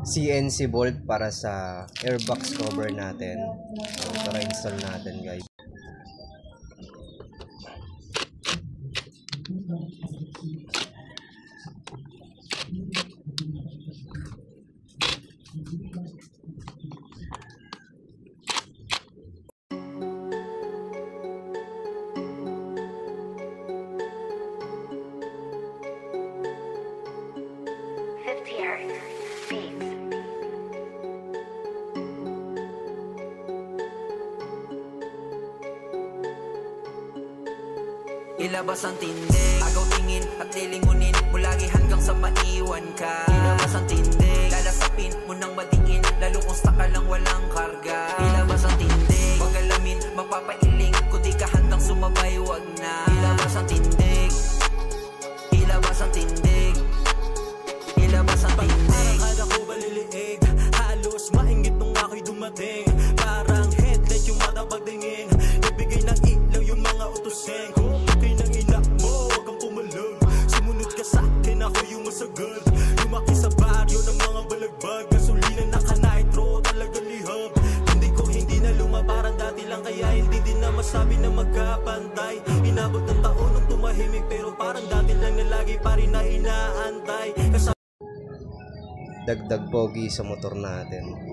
CNC bolt para sa airbox cover natin. Para install natin, guys. Ilabas ang tindig, agaw tingin at lilingunin mo lagi hanggang sa maiwan ka. Ilabas ang tindig, lalasapin mo nang madiin, lalo kung stuck ka lang walang karga. Ilabas ang tindig, wag alamin, mapapailing, kung di ka handang sumabay wag na. Ilabas ang tindig, ilabas ang tindig, ilabas ang tindig. Parang kada ko baliliig, halos maingit nung ako'y dumating. Parang headlight yung mata pagtingin, ibigay ng ilaw yung mga utusin ko. Ako yung masagad, lumaki sa baryo ng mga balagbag. Gasolina naka-nitro, talaga lihab. Hindi na lumaparang dati lang, kaya hindi din na masabi na magkapantay. Inabot ng taon nung tumahimik, pero parang dati lang na lagi pa rin na inaantay. Dagdag pogi sa motor natin.